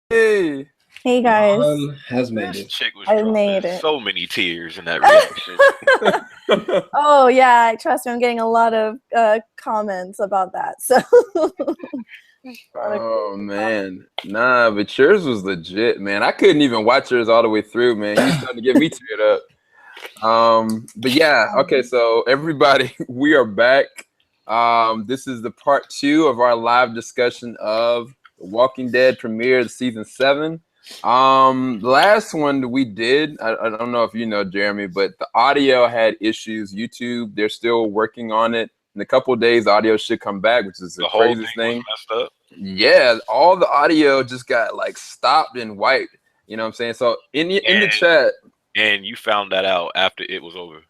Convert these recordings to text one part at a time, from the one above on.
Hey. Hey guys, Has made This it. chick was I dropping made it. so many tears in that reaction. Oh yeah, trust me, I'm getting a lot of comments about that. So Oh man, nah, but yours was legit, man. I couldn't even watch yours all the way through, man. You starting to get me teared up. But yeah, okay, so everybody, we are back. This is the part two of our live discussion of The Walking Dead premiere season 7. The last one that we did, I don't know if you know, Jeremy, but the audio had issues. YouTube, they're still working on it. In a couple of days, the audio should come back, which is the The whole thing craziest was thing. messed up. Yeah, all the audio just got like stopped and wiped. You know what I'm saying? So in the chat, And you found that out after it was over.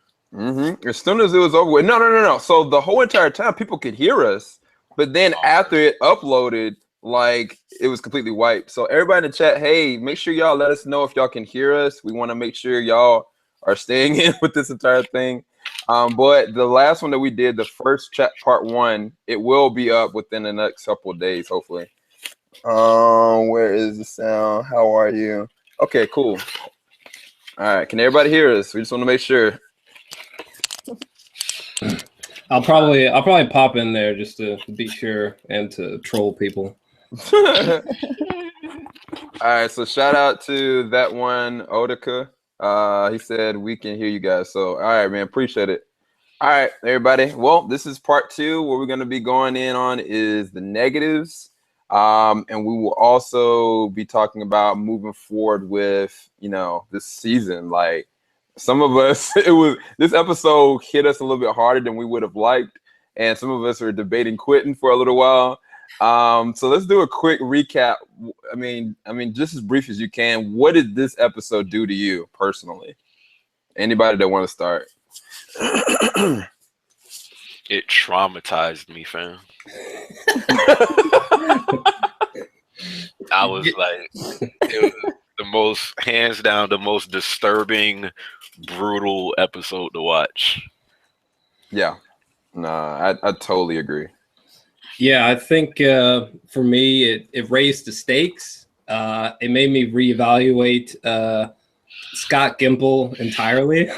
as soon as it was over with, no. So the whole entire time, people could hear us, but then after it uploaded, like it was completely wiped. So everybody in the chat, hey, make sure y'all let us know if y'all can hear us. We want to make sure y'all are staying in with this entire thing. But the last one that we did, the first chat part 1, it will be up within the next couple of days, hopefully. Where is the sound? How are you? Okay, cool. All right, can everybody hear us? We just want to make sure. I'll probably pop in there just to be sure and to troll people. All right, so shout out to that one, Odika. He said we can hear you guys. So all right, man, appreciate it. All right, everybody. Well, this is part 2. What we're going to be going in on is the negatives. And we will also be talking about moving forward with, this season. Like some of us, this episode hit us a little bit harder than we would have liked. And some of us are debating quitting for a little while. So let's do a quick recap. I mean, just as brief as you can. What did this episode do to you personally? Anybody that want to start? It traumatized me, fam. I was like, it was the most, hands down, the most disturbing, brutal episode to watch. Yeah, no, I totally agree. Yeah, I think for me, it raised the stakes. It made me reevaluate Scott Gimple entirely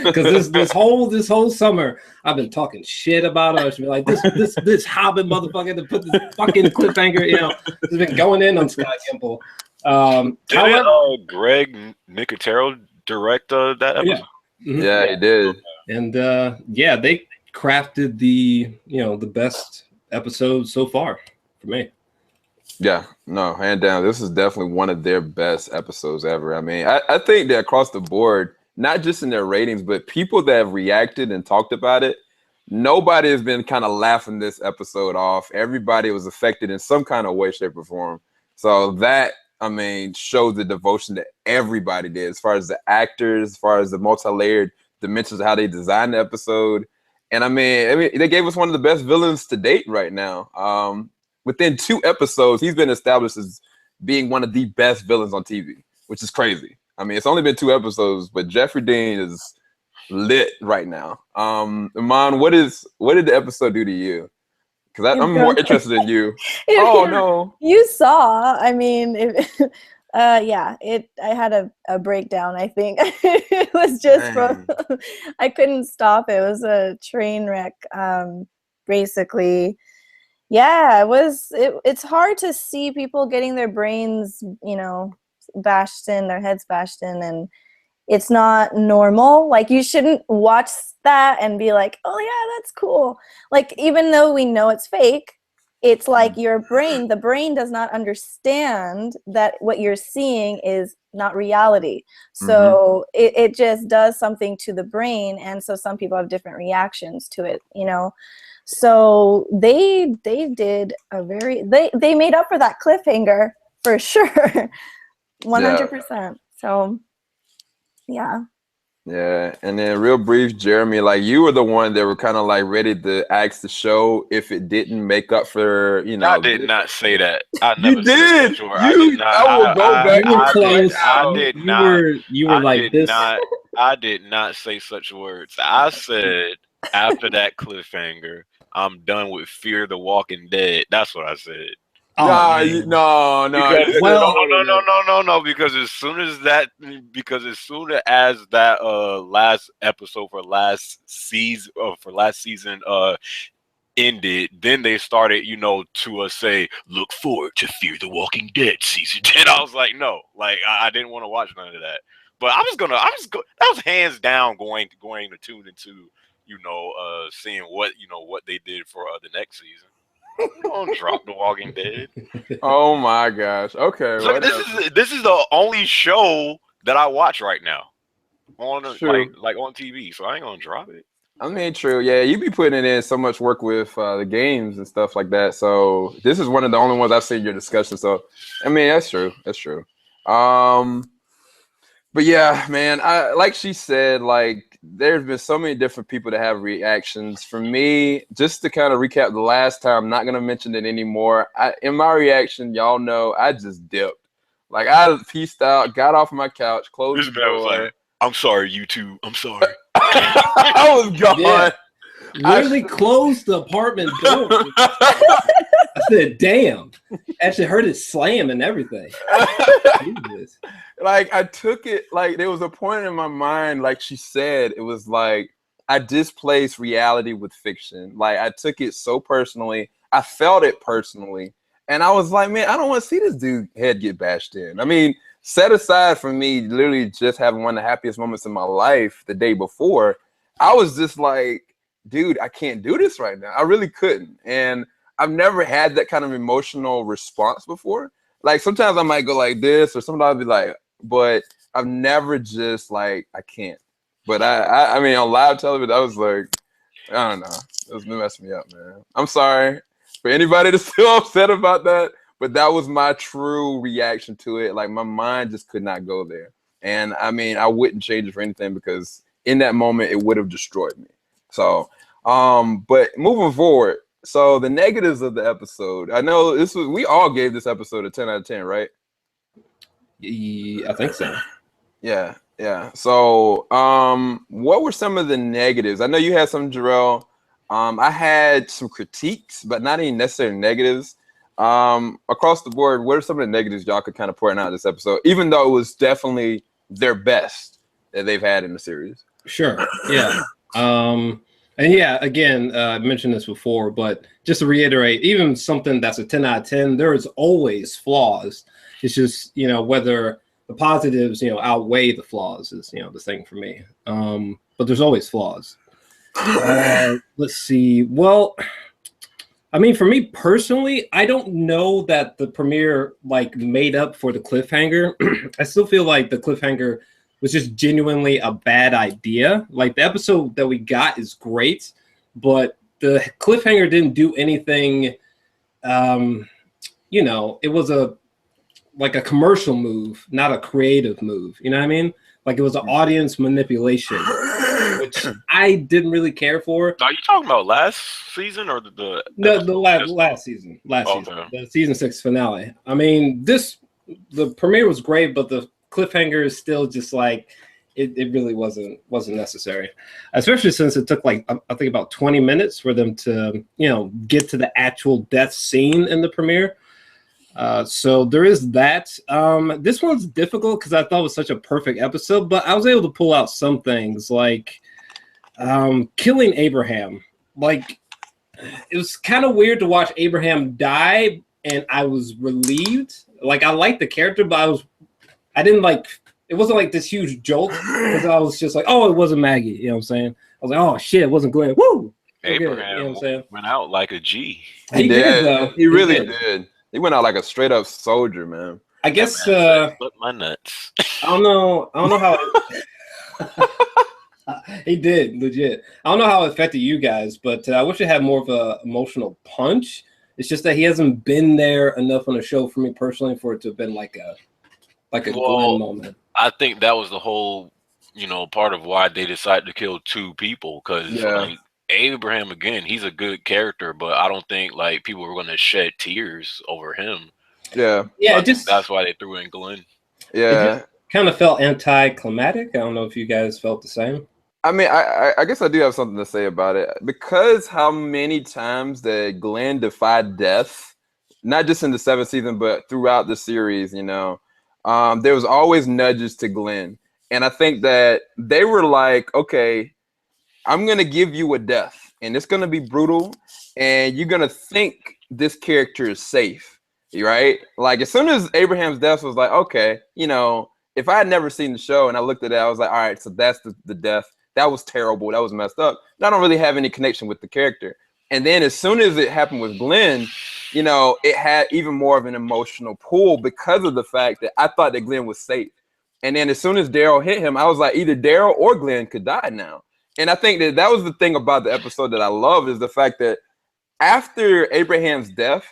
because this whole summer I've been talking shit about him. I should be like this Hobbit motherfucker to put this fucking cliffhanger. Has been going in on Scott Gimple. Didn't Greg Nicotero direct that episode? Yeah. Mm-hmm. Yeah, he did. And they crafted the best episode so far for me. Yeah, no, hand down. This is definitely one of their best episodes ever. I mean, I think that across the board, not just in their ratings, but people that have reacted and talked about it, nobody has been kind of laughing this episode off. Everybody was affected in some kind of way, shape, or form. So that, I mean, shows the devotion that everybody did, as far as the actors, as far as the multi-layered dimensions of how they designed the episode. And I mean, they gave us one of the best villains to date right now. Within 2 episodes, he's been established as being one of the best villains on TV, which is crazy. I mean, it's only been 2 episodes, but Jeffrey Dean is lit right now. Iman, what did the episode do to you? Because I'm more interested in you. Oh no, you saw. I mean, yeah. I had a breakdown. I think it was just from. I couldn't stop. It was a train wreck. Basically. Yeah, it's hard to see people getting their brains, bashed in, their heads bashed in, and it's not normal. Like, you shouldn't watch that and be like, oh yeah, that's cool. Like, even though we know it's fake, it's like the brain does not understand that what you're seeing is not reality. So it just does something to the brain, and so some people have different reactions to it, So they did they made up for that cliffhanger for sure. 100%. So yeah. Yeah, and then real brief, Jeremy, like you were the one that were kind of like ready to ask the show if it didn't make up for, I did not say that. I You never did. Said I did not. I will go back. You were close. I did not. You were like this. I did not say such words. I said after that cliffhanger, I'm done with Fear the Walking Dead. That's what I said. Oh, man. No. Because, Well- no. Because as soon as that last episode for last season ended, then they started, to say, look forward to Fear the Walking Dead season 10. I was like, no, like I didn't want to watch none of that. But that was hands down going to tune into, seeing what they did for the next season. Don't drop The Walking Dead. Oh my gosh. Okay. So this is the only show that I watch right now on like on TV. So I ain't gonna drop it. I mean, true. Yeah, you be putting in so much work with the games and stuff like that. So this is one of the only ones I've seen your discussion. So, I mean, that's true. That's true. But yeah, man, like she said, like there's been so many different people that have reactions. For me, just to kind of recap the last time, I'm not gonna mention it anymore. In my reaction, y'all know I just dipped. Like I peaced out, got off my couch, closed the door. Like, I'm sorry, YouTube. I'm sorry. I was gone. Yeah. Literally closed the apartment door. I said, damn. Actually heard it slam and everything. Jesus. Like I took it, like there was a point in my mind, like she said, it was like I displaced reality with fiction. Like I took it so personally. I felt it personally. And I was like, man, I don't want to see this dude head get bashed in. I mean, set aside from me literally just having one of the happiest moments in my life the day before, I was just like, dude, I can't do this right now. I really couldn't. And I've never had that kind of emotional response before. Like sometimes I might go like this, or sometimes I'll be like, but I've never just like, I can't. But I mean, on live television, I was like, I don't know. It was messing me up, man. I'm sorry for anybody that's still upset about that, but that was my true reaction to it. Like my mind just could not go there. And I mean, I wouldn't change it for anything because in that moment, it would have destroyed me. So, but moving forward, so the negatives of the episode, I know we all gave this episode a 10 out of 10, right? I think so. Yeah. So, what were some of the negatives? I know you had some, Jarrell. I had some critiques, but not any necessarily negatives. Across the board, what are some of the negatives y'all could kind of point out this episode, even though it was definitely their best that they've had in the series? Sure. Yeah. And yeah, again, I mentioned this before, but just to reiterate, even something that's a 10 out of 10, there is always flaws. It's just, whether the positives, outweigh the flaws is, the thing for me. But there's always flaws. Let's see. Well, I mean, for me personally, I don't know that the premiere like made up for the cliffhanger. I still feel like the cliffhanger was just genuinely a bad idea. Like the episode that we got is great, but the cliffhanger didn't do anything. It was a commercial move, not a creative move. You know what I mean? Like it was an audience manipulation, which I didn't really care for. Are you talking about last season or the last season? Season, the season 6 finale. I mean, the premiere was great, but the cliffhanger is still just like it really wasn't necessary, especially since it took like I think about 20 minutes for them to get to the actual death scene in the premiere. So there is that. This one's difficult because I thought it was such a perfect episode, but I was able to pull out some things like killing Abraham. Like it was kind of weird to watch Abraham die, and I was relieved. Like I liked the character, but I didn't like. It wasn't like this huge jolt because I was just like, oh, it wasn't Maggie. You know what I'm saying? I was like, oh shit, it wasn't Glenn. Woo! Abraham went out like a G. He did though. He really did. He went out like a straight up soldier, man. I guess. But my nuts. I don't know how. He did legit. I don't know how it affected you guys, but I wish it had more of a emotional punch. It's just that he hasn't been there enough on the show for me personally for it to have been like a Glenn moment. I think that was the whole, part of why they decided to kill two people because like, Abraham, again, he's a good character, but I don't think like people were going to shed tears over him. Yeah. That's why they threw in Glenn. Yeah. It kind of felt anticlimactic. I don't know if you guys felt the same. I mean, I guess I do have something to say about it because how many times that Glenn defied death not just in the 7th season, but throughout the series, you know, there was always nudges to Glenn. And I think that they were like, okay, I'm going to give you a death, and it's going to be brutal, and you're going to think this character is safe, right? Like, as soon as Abraham's death was like, okay, you know, if I had never seen the show and I looked at it, I was like, all right, so that's the death. That was terrible. That was messed up. And I don't really have any connection with the character. And then as soon as it happened with Glenn, you know, it had even more of an emotional pull because of the fact that I thought that Glenn was safe. And then as soon as Daryl hit him, I was like, either Daryl or Glenn could die now. And I think that was the thing about the episode that I love, is the fact that after Abraham's death,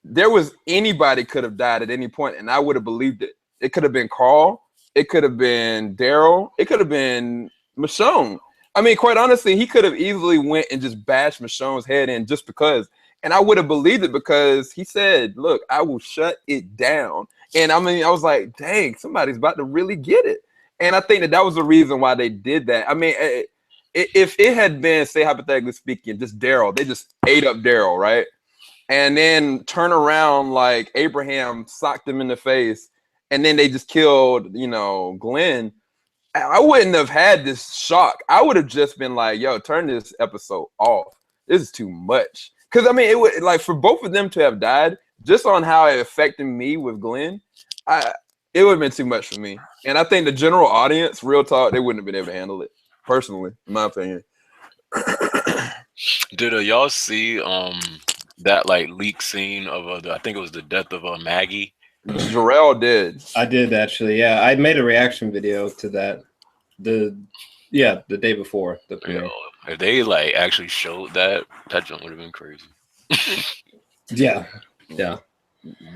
there was anybody could have died at any point, and I would have believed it. It could have been Carl. It could have been Daryl. It could have been Michonne. I mean, quite honestly, he could have easily went and just bashed Michonne's head in just because. And I would have believed it because he said, look, I will shut it down. And I mean, I was like, dang, somebody's about to really get it. And I think that was the reason why they did that. I mean, if it had been, say, hypothetically speaking, just Daryl, they just ate up Daryl, right? And then turn around like Abraham socked him in the face, and then they just killed, you know, Glenn. I wouldn't have had this shock. I would have just been like, yo, turn this episode off. This is too much. Because, I mean, it would, like, for both of them to have died, just on how it affected me with Glenn, it would have been too much for me. And I think the general audience, real talk, they wouldn't have been able to handle it, personally, in my opinion. Did y'all see that like leak scene of I think it was the death of Maggie? Jarrell did. I did actually. Yeah, I made a reaction video to that. The day before the premiere. Yo, if they like actually showed that jump would have been crazy. Yeah.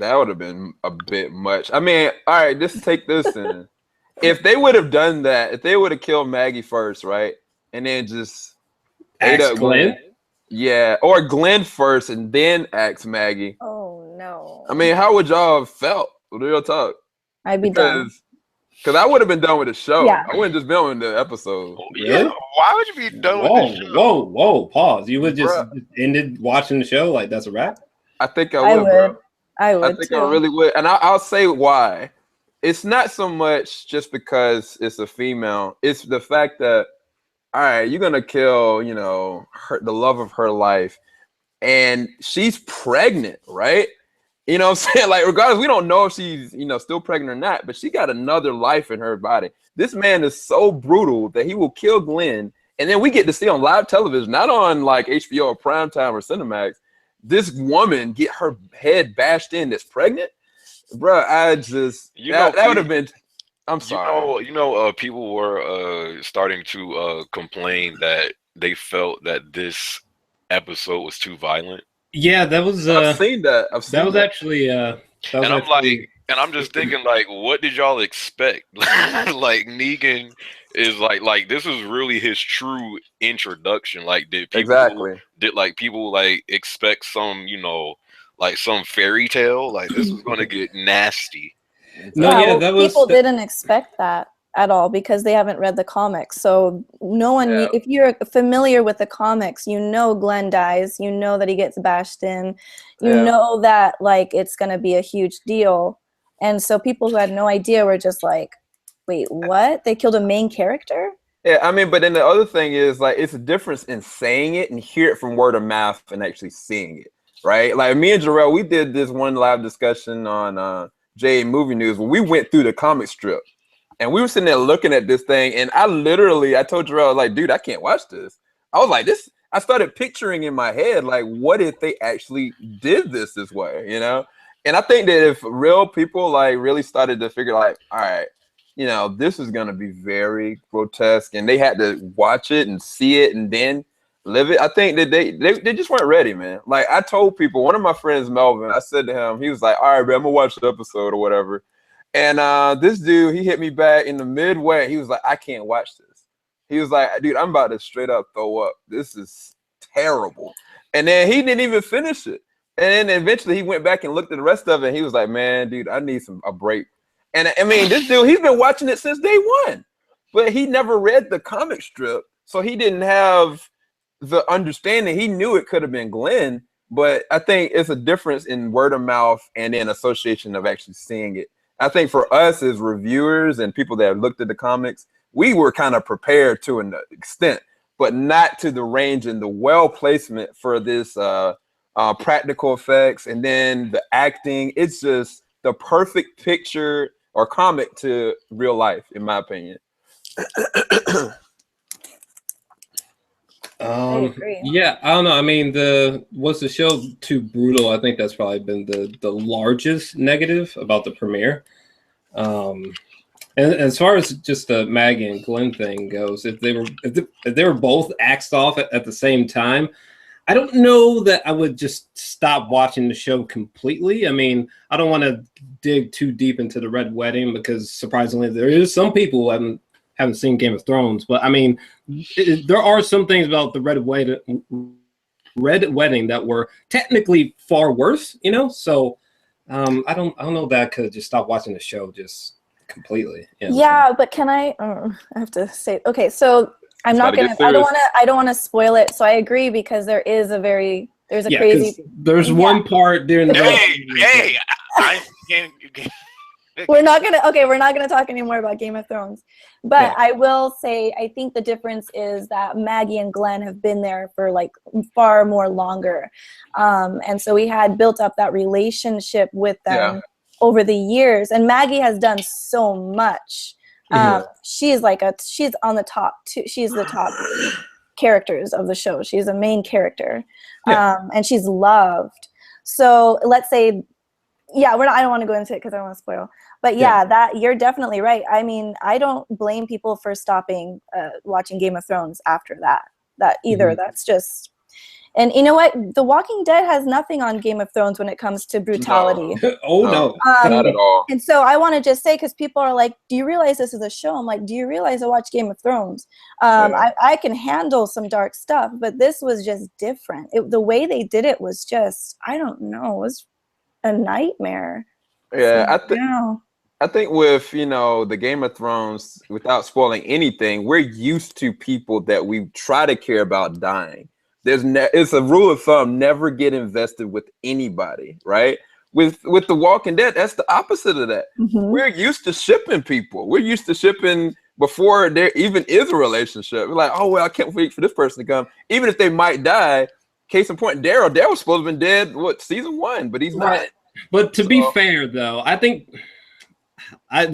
That would have been a bit much. I mean, all right, just take this in. If they would have done that, if they would have killed Maggie first, right, and then just ate up Glenn. Yeah, or Glenn first and then ask Maggie. Oh no. I mean, how would y'all have felt? Real talk. I'd be done. Because I would have been done with the show. Yeah. I wouldn't just been with the episode. Yeah. Why would you be done with the show? Whoa, pause. You would just ended watching the show like that's a wrap? I think I would. Bro. I would. I think I really would. And I'll say why. It's not so much just because it's a female. It's the fact that, all right, you're going to kill, you know, the love of her life. And she's pregnant, right? You know what I'm saying? Like, regardless, we don't know if she's, you know, still pregnant or not, but she got another life in her body. This man is so brutal that he will kill Glenn. And then we get to see on live television, not on like HBO or Primetime or Cinemax, this woman get her head bashed in that's pregnant. Bro, I just, that would have been, I'm sorry. People were starting to complain that they felt that this episode was too violent. Yeah, that was. I've seen that. Actually. I'm just thinking, like, what did y'all expect? Like, Negan is like this is really his true introduction. Like, did people like expect some, you know, like some fairy tale? Like, this was gonna get nasty. People didn't expect that at all because they haven't read the comics. So no one, if you're familiar with the comics, you know Glenn dies, you know that he gets bashed in, you know that like it's going to be a huge deal. And so people who had no idea were just like, wait, what? They killed a main character? Yeah, I mean, but then the other thing is like it's a difference in saying it and hear it from word of mouth and actually seeing it, right? Like me and Jarrell, we did this one live discussion on J Movie News when we went through the comic strip. And we were sitting there looking at this thing, and I told Jarrell, like, dude, I can't watch this. I was like, I started picturing in my head, like, what if they actually did this way, you know? And I think that if real people, like, really started to figure, like, all right, you know, this is going to be very grotesque, and they had to watch it and see it and then live it, I think that they just weren't ready, man. Like, I told people, one of my friends, Melvin, I said to him, he was like, all right, man, I'm going to watch the episode or whatever. And this dude, he hit me back in the midway. He was like, I can't watch this. He was like, dude, I'm about to straight up throw up. This is terrible. And then he didn't even finish it. And then eventually he went back and looked at the rest of it. And he was like, man, dude, I need a break. And I mean, this dude, he's been watching it since day one. But he never read the comic strip. So he didn't have the understanding. He knew it could have been Glenn. but I think it's a difference in word of mouth and then association of actually seeing it. I think for us as reviewers and people that have looked at the comics, we were kind of prepared to an extent, but not to the range and the well placement for this practical effects and then the acting. It's just the perfect picture or comic to real life, in my opinion. I agree. Yeah, I don't know. I mean, was the show too brutal? I think that's probably been the largest negative about the premiere. And as far as just the Maggie and Glenn thing goes, if they were both axed off at the same time, I don't know that I would just stop watching the show completely. I mean, I don't want to dig too deep into the Red Wedding because surprisingly, there is some people who haven't seen Game of Thrones, but I mean, there are some things about the Red Wedding that were technically far worse, you know. So I don't know that I could just stop watching the show just completely. You know yeah, but can I have to say, okay, so I'm not gonna. I don't want to spoil it. So I agree because there's a crazy. There's one part during the. Hey, I can't. We're not gonna talk anymore about Game of Thrones, but yeah. I will say I think the difference is that Maggie and Glenn have been there for like far more longer, and so we had built up that relationship with them over the years. And Maggie has done so much. She's on the top two. She's the top characters of the show. She's a main character, and she's loved. So let's say. Yeah, I don't want to go into it because I don't want to spoil. But that you're definitely right. I mean, I don't blame people for stopping watching Game of Thrones after that either. Mm-hmm. That's just, and you know what? The Walking Dead has nothing on Game of Thrones when it comes to brutality. No, not at all. And so I want to just say, because people are like, "Do you realize this is a show?" I'm like, "Do you realize I watch Game of Thrones? I can handle some dark stuff, but this was just different. The way they did it was just, I don't know, it was a nightmare." Yeah, I think with the Game of Thrones, without spoiling anything, we're used to people that we try to care about dying. It's a rule of thumb: never get invested with anybody, right? With The Walking Dead, that's the opposite of that. Mm-hmm. We're used to shipping people. We're used to shipping before there even is a relationship. We're like, oh well, I can't wait for this person to come, even if they might die. Case in point, Daryl was supposed to have been dead, season 1, but he's not. But to be fair, though, I think,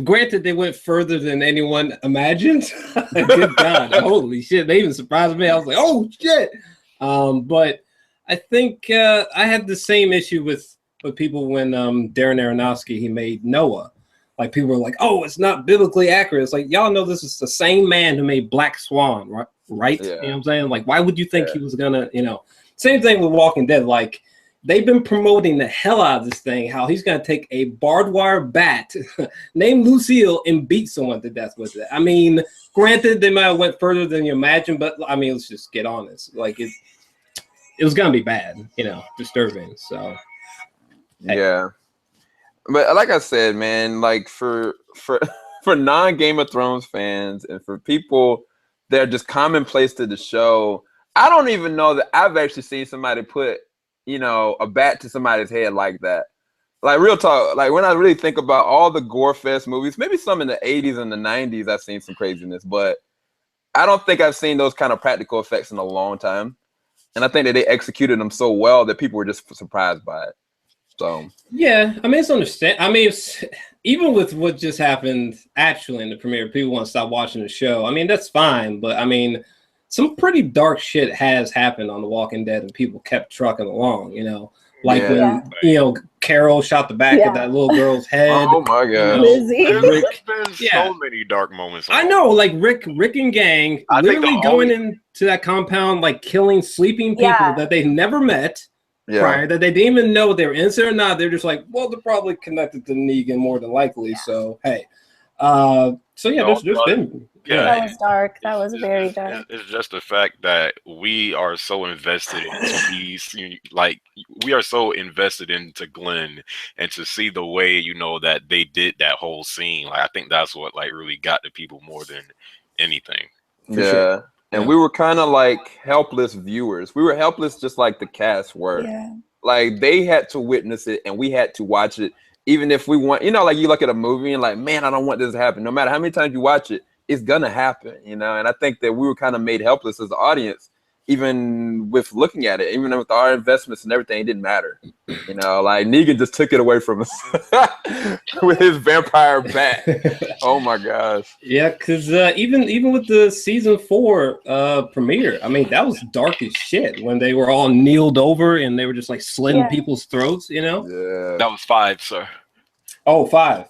granted, they went further than anyone imagined. Good God, holy shit! They even surprised me. I was like, oh shit. But I think I had the same issue with people when Darren Aronofsky, he made Noah. Like, people were like, oh, it's not biblically accurate. It's like, y'all know this is the same man who made Black Swan, right? Yeah. You know what I'm saying? Like, why would you think he was gonna, Same thing with Walking Dead. Like, they've been promoting the hell out of this thing, how he's going to take a barbed wire bat named Lucille and beat someone to death with it. I mean, granted, they might have went further than you imagine, but I mean, let's just get honest. Like, it was going to be bad, disturbing. So, hey. Yeah. But like I said, man, like for non-Game of Thrones fans and for people that are just commonplace to the show, I don't even know that I've actually seen somebody put, a bat to somebody's head like that. Like, real talk, like when I really think about all the gore fest movies, maybe some in the 80s and the 90s, I've seen some craziness, but I don't think I've seen those kind of practical effects in a long time. And I think that they executed them so well that people were just surprised by it. So yeah, I mean, it's understandable. I mean, even with what just happened actually in the premiere, people want to stop watching the show. I mean, that's fine, but I mean, some pretty dark shit has happened on The Walking Dead, and people kept trucking along. Like when Carol shot the back of that little girl's head. Oh my God, there's been so many dark moments. I know, like Rick and gang literally going into that compound, like killing sleeping people that they never met. Yeah. Prior, that they didn't even know they were innocent or not. They're just like, well, they're probably connected to Negan more than likely. So hey, there's been that was dark. That was very dark. It's just the fact that we are so invested into these, we are so invested into Glenn, and to see the way that they did that whole scene. Like, I think that's what really got to people more than anything. Sure. And we were kind of like helpless viewers. We were helpless just like the cast were. Yeah. Like they had to witness it, and we had to watch it, even if we want. You know, like you look at a movie and like, man, I don't want this to happen. No matter how many times you watch it, it's gonna happen. You know, and I think that we were kind of made helpless as the audience, even with looking at it, even with our investments and everything, it didn't matter. You know, like Negan just took it away from us with his vampire bat. Oh my gosh. Yeah, because even with the season 4 premiere, I mean, that was dark as shit when they were all kneeled over and they were just like slitting people's throats, you know? Yeah. That was 5, sir. Oh, five.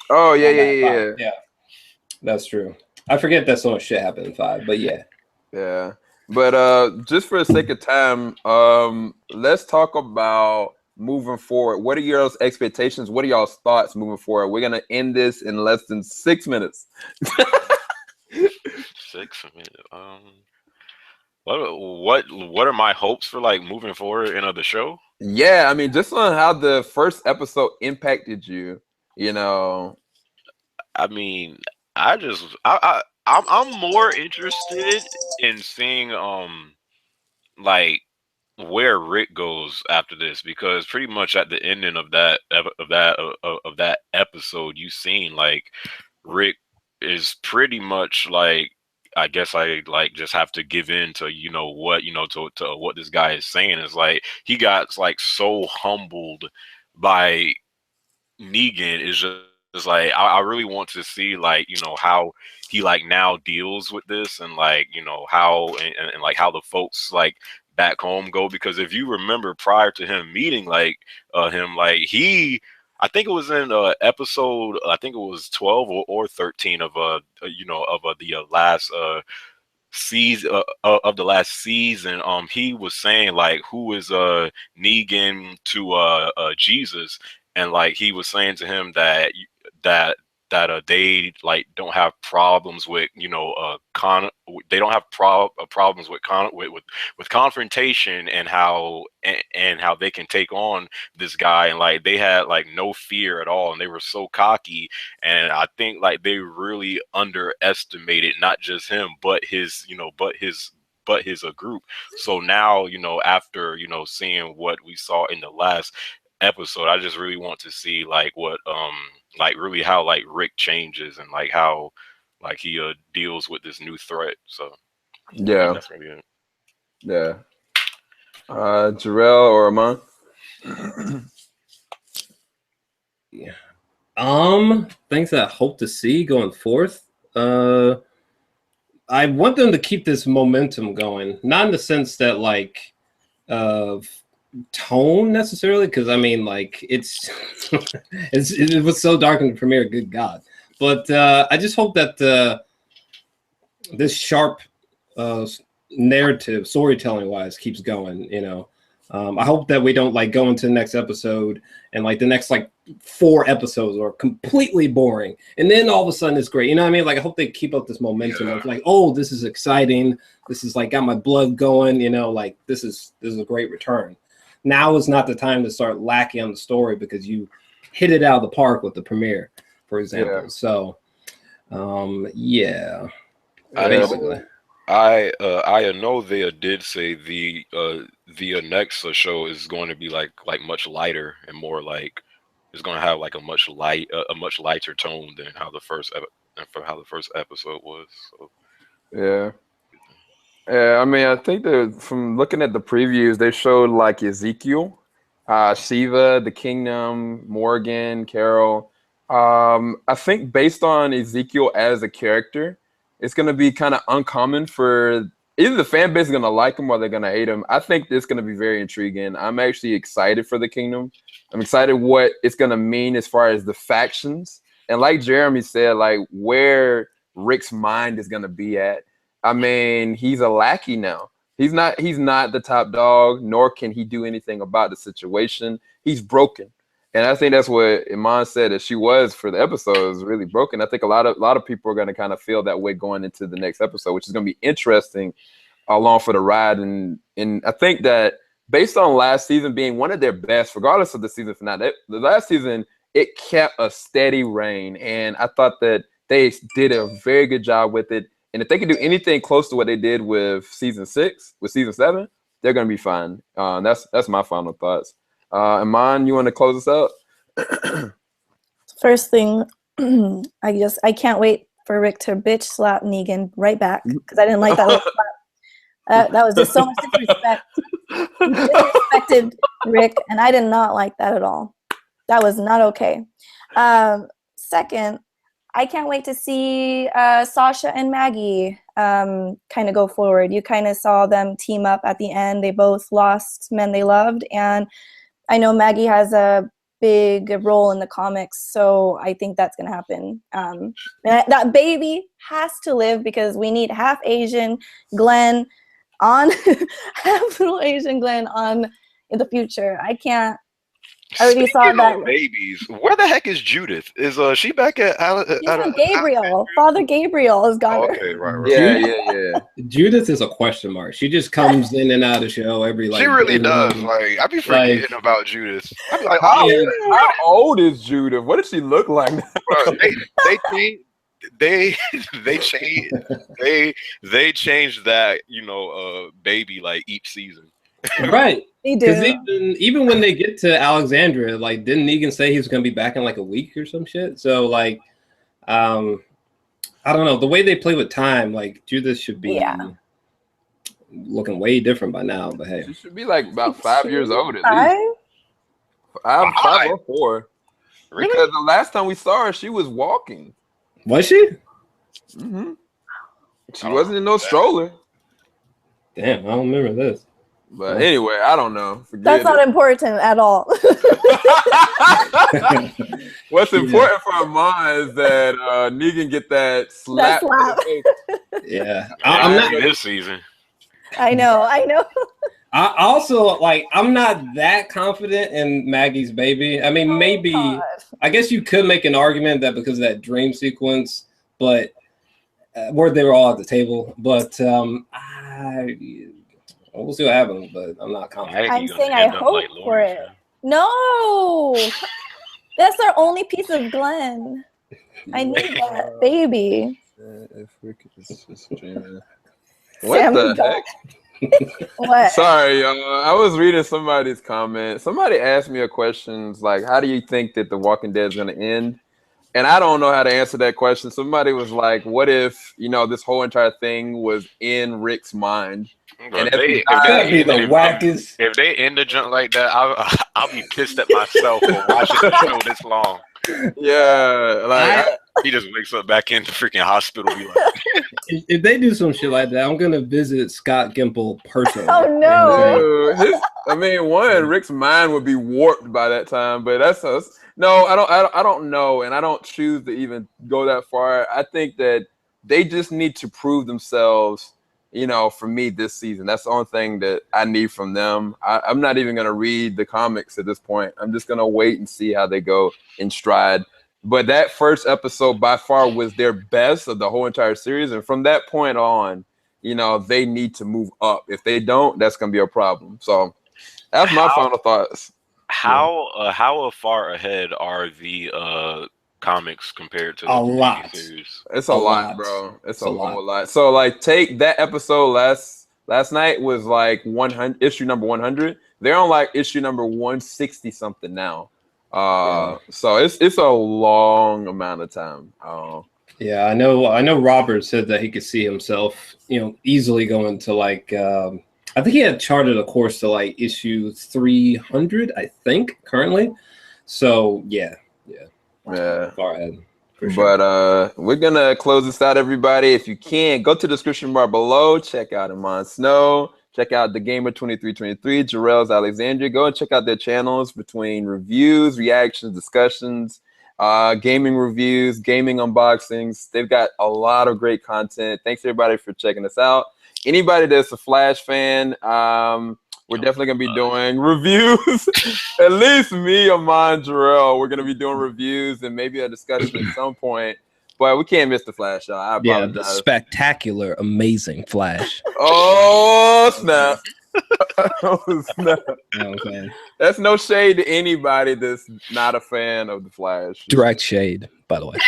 Oh, yeah. Yeah, that's true. I forget that so much shit happened in 5, but yeah. Yeah. But just for the sake of time, let's talk about moving forward. What are your expectations? What are y'all's thoughts moving forward? We're gonna end this in less than 6 minutes. 6 minutes. What are my hopes for like moving forward in the show? Yeah, I mean, just on how the first episode impacted you, you know. I mean, I'm more interested in seeing like where Rick goes after this, because pretty much at the ending of that episode, you seen like Rick is pretty much like, I guess I like just have to give in to to what this guy is saying. Is like he got like so humbled by Negan. Is just like I really want to see like how he like now deals with this, and like how and like how the folks like back home go, because if you remember prior to him meeting like him, like I think it was in episode, I think it was 12 or 13 of the last season of the last season. He was saying like, who is Negan to Jesus, and like he was saying to him that they like don't have problems with they don't have problems with confrontation, and how they can take on this guy, and like they had like no fear at all, and they were so cocky. And I think like they really underestimated not just him but his group. So now after seeing what we saw in the last episode, I just really want to see like what like really how like Rick changes, and like how like he deals with this new threat. So Yeah, that's really it. Yeah. Jarrell or Amon? Yeah. Things that I hope to see going forth. I want them to keep this momentum going, not in the sense that like tone necessarily, because I mean like it was so dark in the premiere, good God. But I just hope that this sharp narrative, storytelling wise, keeps going. I hope that we don't like go into the next episode and like the next like 4 episodes are completely boring, and then all of a sudden it's great. You know what I mean? Like I hope they keep up this momentum of like, oh, this is exciting. This is like got my blood going. Like this is a great return. Now is not the time to start lacking on the story because you hit it out of the park with the premiere, for example. Yeah. So, yeah. Basically. I know they did say the next show is going to be like much lighter and more like it's going to have like a much lighter tone than how the first episode was. So. Yeah. Yeah, I mean, I think that from looking at the previews, they showed like Ezekiel, Shiva, the Kingdom, Morgan, Carol. I think based on Ezekiel as a character, it's going to be kind of uncommon for either the fan base is going to like him or they're going to hate him. I think it's going to be very intriguing. I'm actually excited for the Kingdom. I'm excited what it's going to mean as far as the factions. And like Jeremy said, like where Rick's mind is going to be at. I mean, he's a lackey now. He's not the top dog, nor can he do anything about the situation. He's broken. And I think that's what Iman said that she was for the episode, is really broken. I think a lot of people are going to kind of feel that way going into the next episode, which is going to be interesting along for the ride. And I think that based on last season being one of their best, regardless of the season finale, the last season, it kept a steady reign. And I thought that they did a very good job with it. And if they could do anything close to what they did with season 6, with season 7, they're gonna be fine. That's my final thoughts. Iman, you want to close us out? First thing, I can't wait for Rick to bitch slap Negan right back because I didn't like that little slap. That was just so much disrespect. He disrespected Rick, and I did not like that at all. That was not okay. Second, I can't wait to see Sasha and Maggie kind of go forward. You kind of saw them team up at the end. They both lost men they loved, and I know Maggie has a big role in the comics, so I think that's going to happen. That baby has to live because we need half Asian Glenn on, half little Asian Glenn on in the future. I already saw that. Babies. Where the heck is Judith? Is she back at? Gabriel. Father Gabriel has got her. Okay, right. Yeah. Judith is a question mark. She just comes in and out of the show every She really does. Like I be forgetting about Judith. I be like, how old is Judith? What does she look like? Bro, they changed that baby like each season. Right. They do. Because even when they get to Alexandria, like didn't Negan say he was gonna be back in like a week or some shit? So like I don't know. The way they play with time, like Judith should be looking way different by now. But hey, she should be like about 5 years old at least. I'm 5 or 4. Really? Because the last time we saw her, she was walking. Was she? Mm-hmm. She wasn't in no stroller. Damn, I don't remember this. But anyway, I don't know. That's not important at all. What's important for Iman is that Negan get that slap. Yeah, I'm not this season. I know. I also I'm not that confident in Maggie's baby. I mean, maybe I guess you could make an argument that because of that dream sequence, but where they were all at the table. But we'll see what happens. But I'm not confident. I'm saying I hope for it. No, that's our only piece of Glenn. I need that baby. What the heck? What? Sorry, I was reading somebody's comment. Somebody asked me a question like, how do you think that The Walking Dead is going to end? And I don't know how to answer that question. Somebody was like, what if, this whole entire thing was in Rick's mind? And if they end the junk like that, I'll be pissed at myself for watching the show this long. Yeah, like he just wakes up back in the freaking hospital. Be like, if they do some shit like that, I'm gonna visit Scott Gimple personally. Oh no! Rick's mind would be warped by that time. But that's us. No, I don't know, and I don't choose to even go that far. I think that they just need to prove themselves. For me this season, that's the only thing that I need from them. I'm not even going to read the comics at this point. I'm just going to wait and see how they go in stride. But that first episode by far was their best of the whole entire series. And from that point on, they need to move up. If they don't, that's going to be a problem. So that's my final thoughts. How far ahead are the comics compared to the lot series? It's a lot, bro. It's a whole lot. So like take that episode last night was like 100 issue number 100. They're on like issue number 160 something now. So it's a long amount of time. Yeah, I know Robert said that he could see himself, easily going to like I think he had charted a course to like issue 300, I think, currently. So yeah. Far ahead. Sure. But we're gonna close this out, everybody. If you can, go to the description bar below, check out Iman Snow, check out the Gamer 2323, Jarrell's Alexandria. Go and check out their channels between reviews, reactions, discussions, gaming reviews, gaming unboxings. They've got a lot of great content. Thanks everybody for checking us out. Anybody that's a Flash fan, we're definitely going to be doing reviews. At least me, Iman, Jarrell, we're going to be doing reviews and maybe a discussion at some point. But we can't miss the Flash, y'all. I apologize. Yeah, the spectacular, amazing Flash. Oh, snap. Oh, snap. Okay. That's no shade to anybody that's not a fan of the Flash. Direct shade, by the way.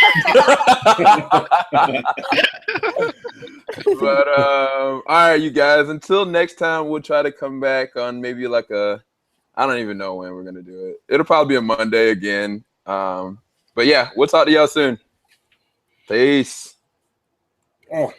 But all right, you guys. Until next time, we'll try to come back on maybe like I don't even know when we're gonna do it. It'll probably be a Monday again. But yeah, we'll talk to y'all soon. Peace. Oh.